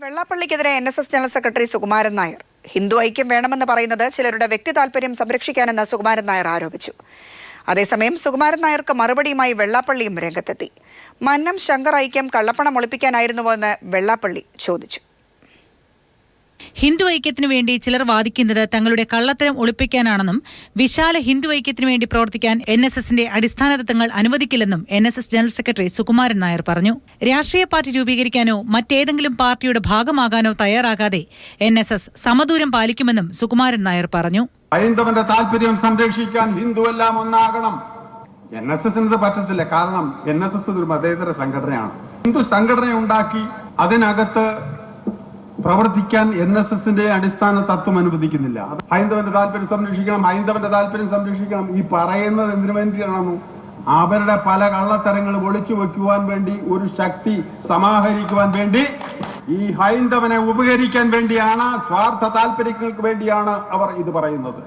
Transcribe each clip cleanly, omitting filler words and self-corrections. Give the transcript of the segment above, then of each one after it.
വെള്ളാപ്പള്ളിക്കെതിരെ NSS general secretary Sukumaran Nair Hindu ഐക്യം വേണമെന്ന് പറയുന്നത് ചിലരുടെ വ്യക്തി താൽപര്യം സംരക്ഷിക്കാനെന്ന് സുകുമാരൻ നായർ ആരോപിച്ചു. അതേസമയം സുകുമാരൻ നായർക്ക് മറുപടിയുമായി വെള്ളാപ്പള്ളിയും രംഗത്തെത്തി. മന്നം ശങ്കർ ഐക്യം കള്ളപ്പണം ഒളിപ്പിക്കാനായിരുന്നുവെന്ന് വെള്ളാപ്പള്ളി ചോദിച്ചു. ഹിന്ദു ഐക്യത്തിനു വേണ്ടി ചിലർ വാദിക്കുന്നത് തങ്ങളുടെ കള്ളത്തരം ഒളിപ്പിക്കാനാണെന്നും വിശാല ഹിന്ദു ഐക്യത്തിനു വേണ്ടി പ്രവർത്തിക്കാൻ NSSന്റെ അടിസ്ഥാന തത്വങ്ങൾ അനുവദിക്കില്ലെന്നും NSS general secretary Sukumaran Nair പറഞ്ഞു. രാഷ്ട്രീയ പാർട്ടി രൂപീകരിക്കാനോ മറ്റേതെങ്കിലും പാർട്ടിയുടെ ഭാഗമാകാനോ തയ്യാറാകാതെ NSS സമദൂരം പാലിക്കുമെന്നും സുകുമാരൻ നായർ പറഞ്ഞു. ഹൈന്ദവന്റെ താല്പര്യം സംരക്ഷിക്കാൻ ഹിന്ദു എല്ലാം ഒന്നാകണം. NSS പറ്റത്തില്ല. കാരണം NSS ഒരു മതേതര സംഘടനയാണ്. ഹിന്ദു സംഘടന ഉണ്ടാക്കി അതിനകത്ത് പ്രവർത്തിക്കാൻ NSSന്റെ അടിസ്ഥാന തത്വം അനുവദിക്കുന്നില്ല. ഹൈന്ദവന്റെ താല്പര്യം സംരക്ഷിക്കണം, ഹൈന്ദവന്റെ താല്പര്യം സംരക്ഷിക്കണം. ഈ പറയുന്നത് എന്തിനു വേണ്ടിയാണെന്നു അവരുടെ പല കള്ളത്തരങ്ങൾ ഒളിച്ചു വെക്കുവാൻ വേണ്ടി, ഒരു ശക്തി സമാഹരിക്കുവാൻ വേണ്ടി, ഈ ഹൈന്ദവനെ ഉപകരിക്കാൻ വേണ്ടിയാണ്, സ്വാർത്ഥ താല്പര്യങ്ങൾക്ക് വേണ്ടിയാണ് അവർ ഇത് പറയുന്നത്.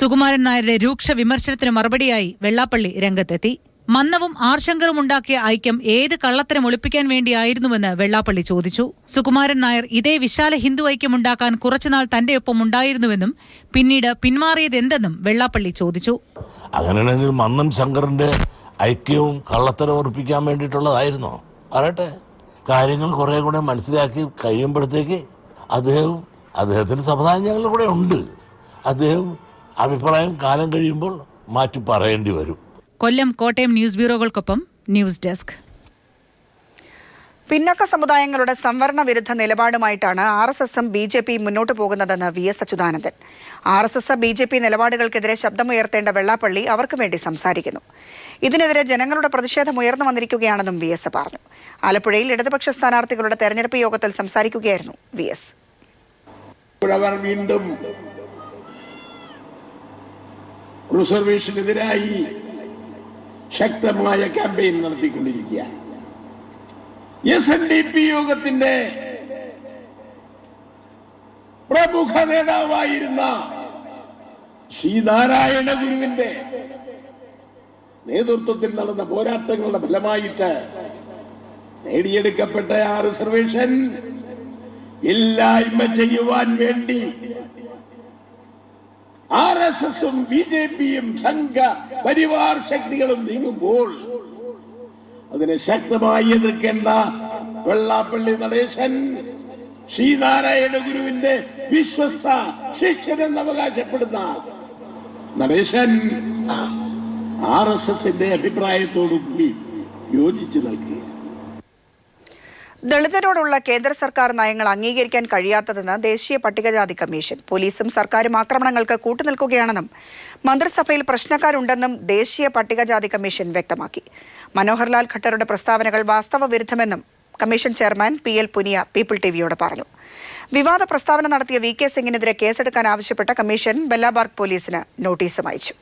സുകുമാരൻ നായരുടെ രൂക്ഷ വിമർശനത്തിന് മറുപടിയായി വെള്ളാപ്പള്ളി രംഗത്തെത്തി. മന്നവും ആർശങ്കറും ഉണ്ടാക്കിയ ഐക്യം ഏത് കള്ളത്തരം ഒളിപ്പിക്കാൻ വേണ്ടിയായിരുന്നുവെന്ന് വെള്ളാപ്പള്ളി ചോദിച്ചു. സുകുമാരൻ നായർ ഇതേ വിശാല ഹിന്ദു ഐക്യം ഉണ്ടാക്കാൻ കുറച്ചുനാൾ തന്റെ ഒപ്പം ഉണ്ടായിരുന്നുവെന്നും പിന്നീട് പിന്മാറിയത് എന്തെന്നും വെള്ളാപ്പള്ളി ചോദിച്ചു. അങ്ങനെയാണെങ്കിൽ മന്നം ശങ്കറിന്റെ ഐക്യവും കള്ളത്തരം ഉറപ്പിക്കാൻ വേണ്ടിയിട്ടുള്ളതായിരുന്നോ? പറയട്ടെ, കാര്യങ്ങൾ കുറെ കൂടെ മനസ്സിലാക്കി കഴിയുമ്പോഴത്തേക്ക് അദ്ദേഹത്തിന് സമുദായങ്ങൾ കൂടെ ഉണ്ട്. അദ്ദേഹം അഭിപ്രായം കാലം കഴിയുമ്പോൾ മാറ്റി പറയേണ്ടി വരും. കൊല്ലം, കോട്ടയം ന്യൂസ് ബ്യൂറോകൾക്കൊപ്പം ന്യൂസ് ഡെസ്ക്. പിന്നോക്ക സമുദായങ്ങളുടെ സംവരണ വിരുദ്ധ നിലപാടുമായിട്ടാണ് RSSും BJP മുന്നോട്ടു പോകുന്നതെന്ന് VS Achuthanandan. RSS BJP നിലപാടുകൾക്കെതിരെ ശബ്ദമുയർത്തേണ്ട Vellappally അവർക്ക് വേണ്ടി സംസാരിക്കുന്നു. ഇതിനെതിരെ ജനങ്ങളുടെ പ്രതിഷേധം ഉയർന്നു വന്നിരിക്കുകയാണെന്നും VS പറഞ്ഞു. ആലപ്പുഴയിൽ ഇടതുപക്ഷ സ്ഥാനാർത്ഥികളുടെ തെരഞ്ഞെടുപ്പ് യോഗത്തിൽ സംസാരിക്കുകയായിരുന്നു VS. വീണ്ടും റിസർവേഷനെതിരായി ശക്തമായ ക്യാമ്പയിൻ നടത്തിക്കൊണ്ടിരിക്കുകയാണ്. SNDP യോഗത്തിന്റെ പ്രമുഖ നേതാവായിരുന്ന ശ്രീനാരായണ ഗുരുവിന്റെ നേതൃത്വത്തിൽ നടന്ന പോരാട്ടങ്ങളുടെ ഫലമായിട്ട് നേടിയെടുക്കപ്പെട്ട ആ റിസർവേഷൻ ഇല്ലായ്മ ചെയ്യുവാൻ വേണ്ടി RSSും BJPയും സംഘ പരിവാർ ശക്തികളും നീങ്ങുമ്പോൾ അതിനെ ശക്തമായി എതിർക്കേണ്ട വെള്ളാപ്പള്ളി നടേശൻ ശ്രീനാരായണ ഗുരുവിന്റെ വിശ്വസ്ത ശിഷ്യനെന്ന് അവകാശപ്പെടുന്ന നടേശൻ RSSന്റെ അഭിപ്രായത്തോടുകൂടി യോജിച്ചു നൽകി. ദളിതരോടുള്ള കേന്ദ്ര സർക്കാർ നയങ്ങൾ അംഗീകരിക്കാൻ കഴിയാത്തതെന്ന് ദേശീയ പട്ടികജാതി കമ്മീഷൻ. പോലീസും സർക്കാരും ആക്രമണങ്ങൾക്ക് കൂട്ടുനിൽക്കുകയാണെന്നും മന്ത്രിസഭയിൽ പ്രശ്നക്കാരുണ്ടെന്നും ദേശീയ പട്ടികജാതി കമ്മീഷൻ വ്യക്തമാക്കി. മനോഹർലാൽ ഖട്ടറുടെ പ്രസ്താവനകൾ വാസ്തവ വിരുദ്ധമെന്നും commission chairman PL Punia people TVയോട് പറഞ്ഞു. വിവാദ പ്രസ്താവന നടത്തിയ VK സിംഗിനെതിരെ കേസെടുക്കാൻ ആവശ്യപ്പെട്ട കമ്മീഷൻ ബെല്ലാബാർഗ് പോലീസിന് നോട്ടീസും അയച്ചു.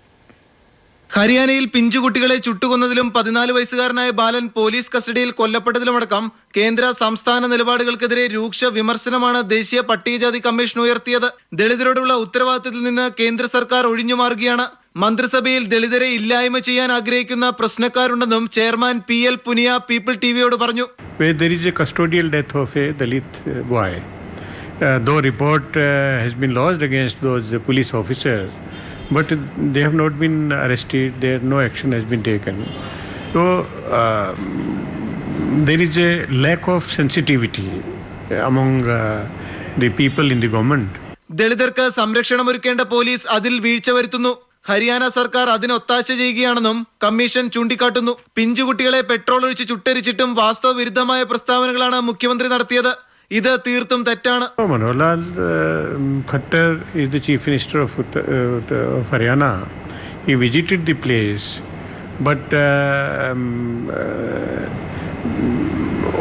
ഹരിയാനയിൽ പിഞ്ചുകുട്ടികളെ ചുട്ടുകൊന്നതിലും 14 വയസ്സുകാരനായ ബാലൻ പോലീസ് കസ്റ്റഡിയിൽ കൊല്ലപ്പെട്ടതിലുമടക്കം കേന്ദ്ര സംസ്ഥാന നിലപാടുകൾക്കെതിരെ രൂക്ഷ വിമർശനമാണ് ദേശീയ പട്ടികജാതി കമ്മീഷൻ ഉയർത്തിയത്. ദളിതരോടുള്ള ഉത്തരവാദിത്തത്തിൽ നിന്ന് കേന്ദ്ര സർക്കാർ ഒഴിഞ്ഞുമാറുകയാണ്. മന്ത്രിസഭയിൽ ദളിതരെ ഇല്ലായ്മ ചെയ്യാൻ ആഗ്രഹിക്കുന്ന പ്രശ്നക്കാരുണ്ടെന്നും ചെയർമാൻ PL പുനിയ പീപ്പിൾ TVയോട് പറഞ്ഞു. There is a custodial death of a Dalit boy. Though report has been lodged against those police officers, but they have not been arrested. No action has been taken. So there is a lack of sensitivity among the people in the government. ദളിതർക്ക് സംരക്ഷണം ഒരുക്കേണ്ട police അതിൽ വീഴ്ച വരുത്തുന്നു. ഹരിയാന സർക്കാർ അതിന് ഒത്താശ ചെയ്യുകയാണെന്നും commission ചൂണ്ടിക്കാട്ടുന്നു. പിഞ്ചുകുട്ടികളെ petrol ഒഴിച്ച് ചുട്ടരിച്ചിട്ടും വാസ്തവ വിരുദ്ധമായ പ്രസ്താവനകളാണ് മുഖ്യമന്ത്രി നടത്തിയത്. ഇത് തീർത്തും തെറ്റാണ്. Manohar Khattar is the Chief Minister of Haryana. He visited the place, but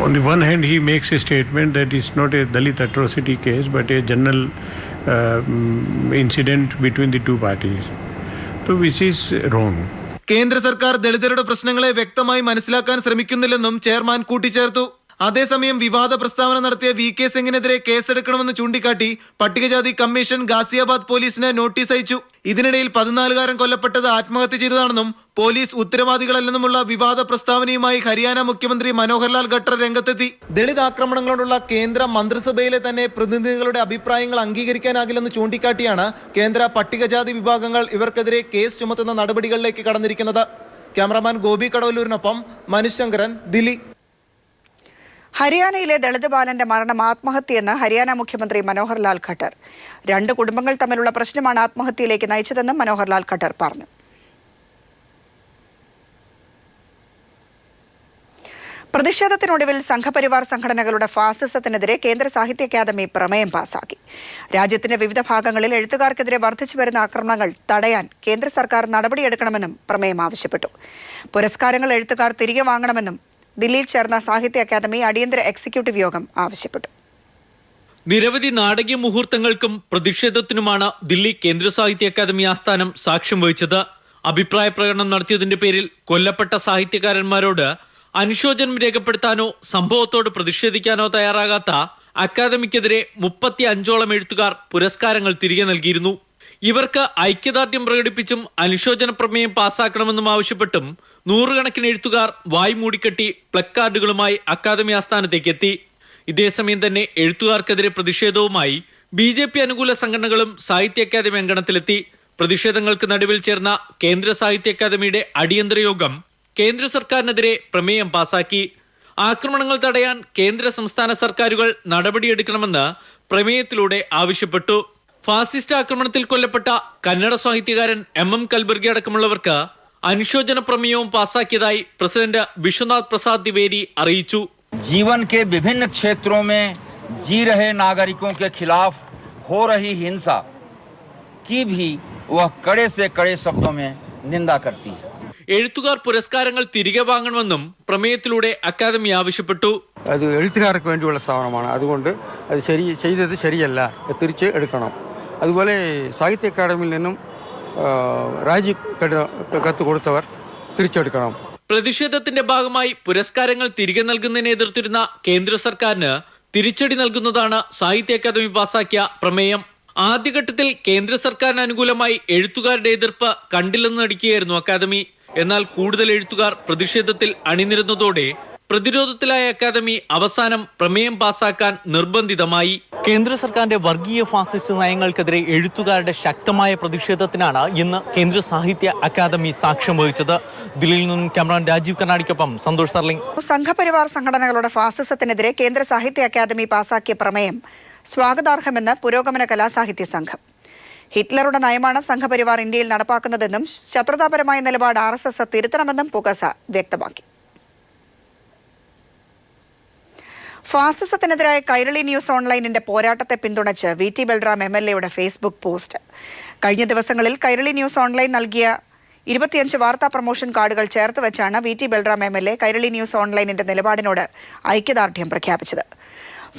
on the one hand he makes a statement that it's not a Dalit atrocity case but a general incident between the two parties, so which is wrong. കേന്ദ്ര സർക്കാർ ദളിതരുടെ പ്രശ്നങ്ങളെ വ്യക്തമായി മനസ്സിലാക്കാൻ ശ്രമിക്കുന്നില്ലെന്നും chairman കൂട്ടിച്ചേർത്തു. അതേസമയം വിവാദ പ്രസ്താവന നടത്തിയ VK സിംഗിനെതിരെ കേസെടുക്കണമെന്ന് ചൂണ്ടിക്കാട്ടി പട്ടികജാതി കമ്മീഷൻ ഗാസിയാബാദ് പോലീസിന് നോട്ടീസ് അയച്ചു. ഇതിനിടയിൽ 14കാരൻ കൊല്ലപ്പെട്ടത് ആത്മഹത്യ ചെയ്തതാണെന്നും പോലീസ് ഉത്തരവാദികളല്ലെന്നുമുള്ള വിവാദ പ്രസ്താവനയുമായി ഹരിയാന മുഖ്യമന്ത്രി മനോഹർലാൽ ഖട്ടർ രംഗത്തെത്തി. ദളിത് ആക്രമണങ്ങളോടുള്ള കേന്ദ്ര മന്ത്രിസഭയിലെ തന്നെ പ്രതിനിധികളുടെ അഭിപ്രായങ്ങൾ അംഗീകരിക്കാനാകില്ലെന്ന് ചൂണ്ടിക്കാട്ടിയാണ് കേന്ദ്ര പട്ടികജാതി വിഭാഗങ്ങൾ ഇവർക്കെതിരെ കേസ് ചുമത്തുന്ന നടപടികളിലേക്ക് കടന്നിരിക്കുന്നത്. ക്യാമറാമാൻ ഗോപി കടവല്ലൂരിനൊപ്പം മനീഷ് ശങ്കരൻ, ദില്ലി. ഹരിയാനയിലെ ദളിത് ബാലന്റെ മരണം ആത്മഹത്യയെന്ന് ഹരിയാന മുഖ്യമന്ത്രി മനോഹർലാൽ ഖട്ടർ. 2 കുടുംബങ്ങൾ തമ്മിലുള്ള പ്രശ്നമാണ് ആത്മഹത്യയിലേക്ക് നയിച്ചതെന്നും മനോഹർലാൽ ഖട്ടർ പറഞ്ഞു. പ്രതിഷേധത്തിനൊടുവിൽ സംഘപരിവാർ സംഘടനകളുടെ ഫാസിസത്തിനെതിരെ കേന്ദ്ര സാഹിത്യ അക്കാദമി പ്രമേയം പാസാക്കി. രാജ്യത്തിന്റെ വിവിധ ഭാഗങ്ങളിൽ എഴുത്തുകാർക്കെതിരെ വർദ്ധിച്ചുവരുന്ന ആക്രമണങ്ങൾ തടയാൻ കേന്ദ്ര സർക്കാർ നടപടിയെടുക്കണമെന്നും പ്രമേയം ആവശ്യപ്പെട്ടു. പുരസ്കാരങ്ങൾ എഴുത്തുകാർ തിരികെ വാങ്ങണമെന്നും ദില്ലിയിൽ ചേർന്ന സാഹിത്യ അക്കാദമി അടിയന്തര എക്സിക്യൂട്ടീവ് യോഗം ആവശ്യപ്പെട്ടു. നിരവധി നാടകീയ മുഹൂർത്തങ്ങൾക്കും പ്രതിഷേധത്തിനുമാണ് ദില്ലി കേന്ദ്ര സാഹിത്യ അക്കാദമി ആസ്ഥാനം സാക്ഷ്യം വഹിച്ചത്. അഭിപ്രായ പ്രകടനം നടത്തിയതിന്റെ പേരിൽ കൊല്ലപ്പെട്ട സാഹിത്യകാരന്മാരോട് അനുശോചനം രേഖപ്പെടുത്താനോ സംഭവത്തോട് പ്രതിഷേധിക്കാനോ തയ്യാറാകാത്ത അക്കാദമിക്കെതിരെ 35ഓളം എഴുത്തുകാർ പുരസ്കാരങ്ങൾ തിരികെ നൽകിയിരുന്നു. ഇവർക്ക് ഐക്യദാർഢ്യം പ്രകടിപ്പിച്ചും അനുശോചന പ്രമേയം പാസാക്കണമെന്നും ആവശ്യപ്പെട്ടും 100 കണക്കിന് എഴുത്തുകാർ വായ് മൂടിക്കെട്ടി പ്ലക്കാർഡുകളുമായി അക്കാദമി ആസ്ഥാനത്തേക്ക് എത്തി. ഇതേസമയം തന്നെ എഴുത്തുകാർക്കെതിരെ പ്രതിഷേധവുമായി BJP അനുകൂല സംഘടനകളും സാഹിത്യ അക്കാദമി അങ്കണത്തിലെത്തി. പ്രതിഷേധങ്ങൾക്ക് നടുവിൽ ചേർന്ന കേന്ദ്ര സാഹിത്യ അക്കാദമിയുടെ അടിയന്തര യോഗം കേന്ദ്ര സർക്കാരിനെതിരെ പ്രമേയം പാസാക്കി. ആക്രമണങ്ങൾ തടയാൻ കേന്ദ്ര സംസ്ഥാന സർക്കാരുകൾ നടപടിയെടുക്കണമെന്ന് പ്രമേയത്തിലൂടെ ആവശ്യപ്പെട്ടു. ഫാസിസ്റ്റ് ആക്രമണത്തിൽ കൊല്ലപ്പെട്ട കന്നഡ സാഹിത്യകാരൻ MM കൽബുർഗി അടക്കമുള്ളവർക്ക് അനുശോചന പ്രമേയവും പാസാക്കിയതായി പ്രസിഡന്റ് വിശ്വനാഥ് പ്രസാദ് ദ്വിവേദി അറിയിച്ചു. जीवन के विभिन्न क्षेत्रों में जी रहे नागरिकों के खिलाफ हो रही हिंसा की भी वह कड़े से कड़े शब्दों में निंदा करती है. എഴുത്തുകാർ പുരസ്കാരങ്ങൾ തിരികെ വാങ്ങണമെന്നും പ്രമേയത്തിലൂടെ അക്കാദമി ആവശ്യപ്പെട്ടു. അത് എഴുത്തുകാർക്ക് വേണ്ടിയുള്ള സ്ഥാപനമാണ്. അതുകൊണ്ട് അത് ചെയ്തത് ശരിയല്ല, തിരിച്ച് എടുക്കണം. അതുപോലെ സാഹിത്യ അക്കാദമിയിൽ നിന്നും രാജി കത്ത് കൊടുത്തവർ തിരിച്ചെടുക്കണം. പ്രതിഷേധത്തിന്റെ ഭാഗമായി പുരസ്കാരങ്ങൾ തിരികെ നൽകുന്നതിനെ എതിർത്തിരുന്ന കേന്ദ്ര സർക്കാരിന് തിരിച്ചടി നൽകുന്നതാണ് സാഹിത്യ അക്കാദമി പാസാക്കിയ പ്രമേയം. ആദ്യഘട്ടത്തിൽ കേന്ദ്ര സർക്കാരിന് അനുകൂലമായി എഴുത്തുകാരുടെ എതിർപ്പ് കണ്ടില്ലെന്ന് നടിക്കുകയായിരുന്നു അക്കാദമി. എന്നാൽ കൂടുതൽ എഴുത്തുകാർ പ്രതിഷേധത്തിൽ അണിനിരുന്നതോടെ പ്രതിരോധത്തിലായ അക്കാദമി അവസാനം പ്രമേയം പാസാക്കാൻ നിർബന്ധിതമായി. കേന്ദ്ര സർക്കാരിന്റെ വർഗീയ ഫാസിസ്റ്റ് നയങ്ങൾക്കെതിരെ എഴുത്തുകാരുടെ ശക്തമായ പ്രതിഷേധത്തിനാണ് ഇന്ന് കേന്ദ്ര സാഹിത്യ അക്കാദമി സാക്ഷ്യം വഹിച്ചത്. ദില്ലിയിൽ നിന്നും ക്യാമറാമാൻ രാജീവ് കർണാടിക്കൊപ്പം സന്തോഷ് സർലിംഗ്. സംഘപരിവാർ സംഘടനകളുടെ ഫാസിസത്തിനെതിരെ കേന്ദ്ര സാഹിത്യ അക്കാദമി പാസാക്കിയ പ്രമേയം സ്വാഗതാർഹമെന്ന് പുരോഗമന കലാസാഹിത്യ സംഘം. ഹിറ്റ്ലറുടെ നയമാണ് സംഘപരിവാർ ഇന്ത്യയിൽ നടപ്പാക്കുന്നതെന്നും ശത്രുതാപരമായ നിലപാട് RSS തിരുത്തണമെന്നും പുകസ വ്യക്തമാക്കി. ഫാസിസത്തിനെതിരായ കൈരളി ന്യൂസ് ഓൺലൈനിന്റെ പോരാട്ടത്തെ പിന്തുണച്ച് VT Balram MLA Facebook post. കഴിഞ്ഞ ദിവസങ്ങളിൽ കൈരളി ന്യൂസ് ഓൺലൈൻ നൽകിയ 25 വാർത്താ പ്രൊമോഷൻ കാർഡുകൾ ചേർത്ത് വെച്ചാണ് VT Balram MLA Kairali news ഓൺലൈനിന്റെ നിലപാടിനോട് ഐക്യദാർഢ്യം പ്രഖ്യാപിച്ചത്.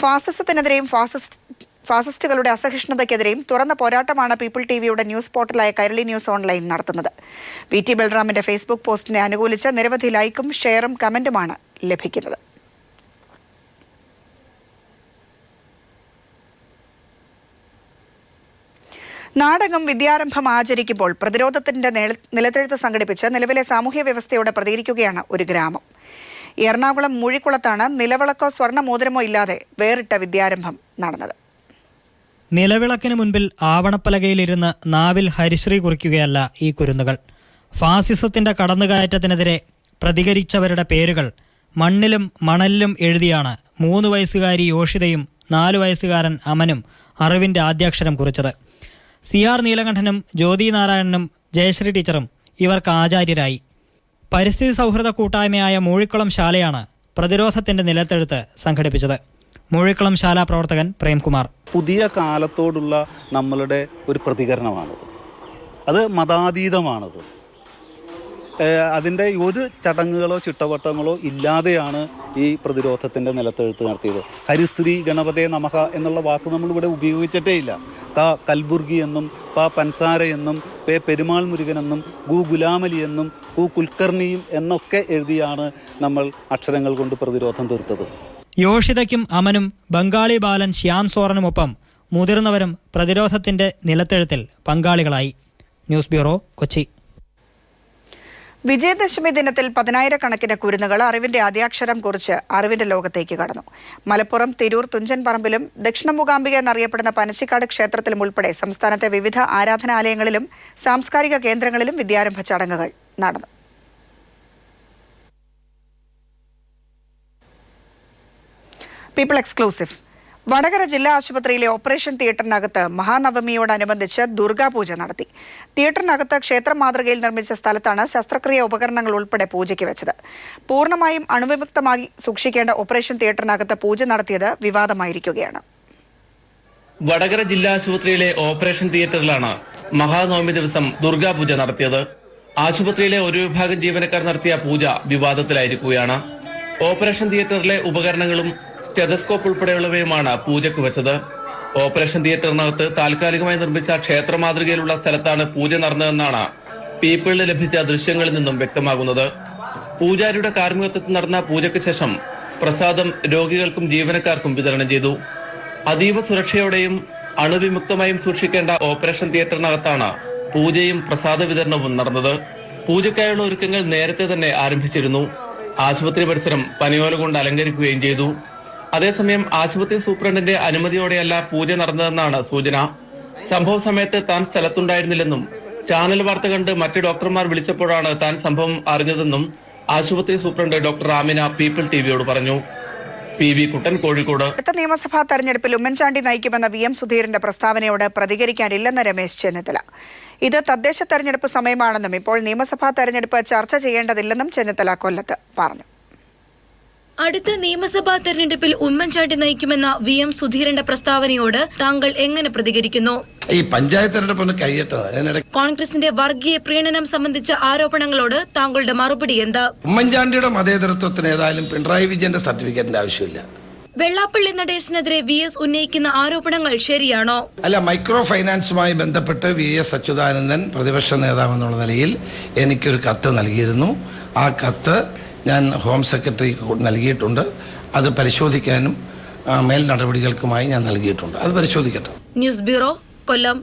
ഫാസിസത്തിനെതിരെയും ഫാസിസ്റ്റുകളുടെ അസഹിഷ്ണുതയ്ക്കെതിരെയും തുറന്ന പോരാട്ടമാണ് പീപ്പിൾ TVയുടെ ന്യൂസ് പോർട്ടലായ കൈരളി ന്യൂസ് ഓൺലൈൻ നടത്തുന്നത്. VT ബൽറാമിന്റെ ഫേസ്ബുക്ക് പോസ്റ്റിനെ അനുകൂലിച്ച് നിരവധി ലൈക്കും ഷെയറും കമന്റുമാണ് ലഭിക്കുന്നത്. നാടകം വിദ്യാരംഭം ആചരിക്കുമ്പോൾ പ്രതിരോധത്തിന്റെ നിലത്തെഴുത്ത് സംഘടിപ്പിച്ച് നിലവിലെ സാമൂഹ്യ വ്യവസ്ഥയോട് പ്രതികരിക്കുകയാണ് ഒരു ഗ്രാമം. എറണാകുളം മൂഴിക്കുളത്താണ് നിലവിളക്കോ സ്വർണ്ണ മോതിരമോ ഇല്ലാതെ വേറിട്ട വിദ്യാരംഭം നടന്നത്. നിലവിളക്കിന് മുൻപിൽ ആവണപ്പലകയിലിരുന്ന് നാവിൽ ഹരിശ്രീ കുറിക്കുകയല്ല ഈ കുരുന്നുകൾ. ഫാസിസത്തിന്റെ കടന്നുകയറ്റത്തിനെതിരെ പ്രതികരിച്ചവരുടെ പേരുകൾ മണ്ണിലും മണലിലും എഴുതിയാണ് 3 വയസ്സുകാരി യോഷിതയും 4 വയസ്സുകാരൻ അമനും അറിവിന്റെ ആദ്യാക്ഷരം കുറിച്ചത്. CR നീലകണ്ഠനും ജ്യോതി നാരായണനും ജയശ്രീ ടീച്ചറും ഇവർക്ക് ആചാര്യരായി. പരിസ്ഥിതി സൗഹൃദ കൂട്ടായ്മയായ മൂഴിക്കുളം ശാലയാണ് പ്രതിരോധത്തിന്റെ നിലത്തെഴുത്ത് സംഘടിപ്പിച്ചത്. മൂഴിക്കുളം ശാല പ്രവർത്തകൻ പ്രേംകുമാർ. പുതിയ കാലത്തോടുള്ള നമ്മളുടെ ഒരു പ്രതികരണമാണത്. അത് മതാതീതമാണത്. അതിൻ്റെ ഒരു ചടങ്ങുകളോ ചിട്ടവട്ടങ്ങളോ ഇല്ലാതെയാണ് ഈ പ്രതിരോധത്തിൻ്റെ നിലത്തെഴുത്ത് നടത്തിയത്. ഹരിശ്രീ ഗണപതേ നമഃ എന്നുള്ള വാക്ക് നമ്മളിവിടെ ഉപയോഗിച്ചിട്ടേ ഇല്ല. കൽബുർഗി എന്നും പൻസാര എന്നും പെരുമാൾ മുരുകൻ എന്നും ഗുലാമലി എന്നും കുൽക്കർണിയും എന്നൊക്കെ എഴുതിയാണ് നമ്മൾ അക്ഷരങ്ങൾ കൊണ്ട് പ്രതിരോധം തീർത്തത്. യോഷിതയ്ക്കും അമനും ബംഗാളി ബാലൻ ശ്യാം സോറനുമൊപ്പം മുതിർന്നവരും പ്രതിരോധത്തിന്റെ നിലത്തെഴുത്തിൽ പങ്കാളികളായി. News bureau, Kochi. വിജയദശമി ദിനത്തിൽ 10,000-കണക്കിന് കുരുന്നുകൾ അറിവിന്റെ ആദ്യാക്ഷരം കുറിച്ച് അറിവിന്റെ ലോകത്തേക്ക് കടന്നു. മലപ്പുറം തിരൂർ തുഞ്ചൻ പറമ്പിലും ദക്ഷിണ മൂകാംബിക എന്നറിയപ്പെടുന്ന പനച്ചിക്കാട് ക്ഷേത്രത്തിലും ഉൾപ്പെടെ സംസ്ഥാനത്തെ വിവിധ ആരാധനാലയങ്ങളിലും സാംസ്കാരിക കേന്ദ്രങ്ങളിലും വിദ്യാരംഭ ചടങ്ങുകൾ നടന്നു. People exclusive. വടകര ജില്ലാ ആശുപത്രിയിലെ ഓപ്പറേഷൻ തിയേറ്ററിനകത്ത് മഹാനവമിയോടനുബന്ധിച്ച് ദുർഗാപൂജ നടത്തി. തിയേറ്ററിനകത്ത് ക്ഷേത്ര മാതൃകയിൽ നിർമ്മിച്ച സ്ഥലത്താണ് ശസ്ത്രക്രിയ ഉപകരണങ്ങൾ ഉൾപ്പെടെ പൂജയ്ക്ക് വെച്ചത്. പൂർണ്ണമായും അണുവിമുക്തമായി സൂക്ഷിക്കേണ്ട ഓപ്പറേഷൻ തിയേറ്ററിനകത്ത് പൂജ നടത്തിയത് വിവാദമായിരിക്കുകയാണ്. വടകര ജില്ലാ ആശുപത്രിയിലെ ഓപ്പറേഷൻ തിയേറ്ററിലാണ് മഹാനവമി ദിവസം ദുർഗാപൂജ നടത്തിയത്. ആശുപത്രിയിലെ ഒരു വിഭാഗം ജീവനക്കാർ നടത്തിയ പൂജ വിവാദത്തിലായിരിക്കുകയാണ്. ഓപ്പറേഷൻ തിയേറ്ററിലെ ഉപകരണങ്ങളും സ്റ്റെതസ്കോപ്പ് ഉൾപ്പെടെയുള്ളവയുമാണ് പൂജയ്ക്ക് വെച്ചത്. ഓപ്പറേഷൻ തിയേറ്ററിനകത്ത് താൽക്കാലികമായി നിർമ്മിച്ച ക്ഷേത്ര മാതൃകയിലുള്ള സ്ഥലത്താണ് പൂജ നടന്നതെന്നാണ് പീപ്പിളിന് ലഭിച്ച ദൃശ്യങ്ങളിൽ നിന്നും വ്യക്തമാകുന്നത്. പൂജാരിയുടെ കാർമ്മികത്വത്തിൽ നടന്ന പൂജയ്ക്ക് ശേഷം പ്രസാദം രോഗികൾക്കും ജീവനക്കാർക്കും വിതരണം ചെയ്തു. അതീവ സുരക്ഷയോടെയും അണുവിമുക്തമായും സൂക്ഷിക്കേണ്ട ഓപ്പറേഷൻ തിയേറ്ററിനകത്താണ് പൂജയും പ്രസാദ വിതരണവും നടന്നത്. പൂജയ്ക്കായുള്ള ഒരുക്കങ്ങൾ നേരത്തെ തന്നെ ആരംഭിച്ചിരുന്നു. ആശുപത്രി പരിസരം പനിയോല കൊണ്ട് അലങ്കരിക്കുകയും ചെയ്തു. അതേസമയം ആശുപത്രി സൂപ്രണ്ടിന്റെ അനുമതിയോടെയല്ല പൂജ നടന്നതെന്നാണ് സൂചന. സംഭവ സമയത്ത് താൻ സ്ഥലത്തുണ്ടായിരുന്നില്ലെന്നും ചാനൽ വാർത്ത കണ്ട് മറ്റ് ഡോക്ടർമാർ വിളിച്ചപ്പോഴാണ് താൻ സംഭവം അറിഞ്ഞതെന്നും ആശുപത്രി സൂപ്രണ്ട് ഡോക്ടർ ആമിന പീപ്പിൾ ടിവിയോട് പറഞ്ഞു. PV കുട്ടൻ, കോഴിക്കോട്. അടുത്ത നിയമസഭാ തെരഞ്ഞെടുപ്പിൽ ഉമ്മൻചാണ്ടി നയിക്കുമെന്ന VM സുധീരന്റെ പ്രസ്താവനയോട് പ്രതികരിക്കാനില്ലെന്ന് രമേശ് ചെന്നിത്തല. ഇത് തദ്ദേശ തെരഞ്ഞെടുപ്പ് സമയമാണെന്നും ഇപ്പോൾ നിയമസഭാ തെരഞ്ഞെടുപ്പ് ചർച്ച ചെയ്യേണ്ടതില്ലെന്നും ചെന്നിത്തല കൊല്ലത്ത് പറഞ്ഞു. അടുത്ത നിയമസഭാ തെരഞ്ഞെടുപ്പിൽ ഉമ്മൻചാണ്ടി നയിക്കുമെന്ന VM സുധീരന്റെ പ്രസ്താവനയോട് താങ്കൾ എങ്ങനെ പ്രതികരിക്കുന്നു? ഈ പഞ്ചായത്ത് തെരഞ്ഞെടുപ്പ് കഴിയട്ടെ. കോൺഗ്രസിന്റെ വർഗീയ പ്രീണനം സംബന്ധിച്ച ആരോപണങ്ങളോട് താങ്കളുടെ മറുപടി എന്താ? ഉമ്മൻചാണ്ടിയുടെ മതേതരത്വത്തിന് ഏതായാലും പിണറായി വിജയന്റെ സർട്ടിഫിക്കറ്റിന്റെ ആവശ്യമില്ല. വെള്ളാപ്പള്ളി നടേശനെതിരെ VS ഉന്നയിക്കുന്ന ആരോപണങ്ങൾ ശരിയാണോ? അല്ല, മൈക്രോ ഫൈനാൻസുമായി ബന്ധപ്പെട്ട് VS അച്യുതാനന്ദൻ പ്രതിപക്ഷ നേതാവെന്നുള്ള നിലയിൽ എനിക്കൊരു കത്ത് നൽകിയിരുന്നു. ആ കത്ത് ഞാൻ ഹോം സെക്രട്ടറിക്ക് നൽകിയിട്ടുണ്ട്. അത് പരിശോധിക്കാനും മേൽ നടപടികൾക്കുമായി ഞാൻ നൽകിയിട്ടുണ്ട്. അത് പരിശോധിക്കട്ടെ. ന്യൂസ് ബ്യൂറോ, കൊല്ലം.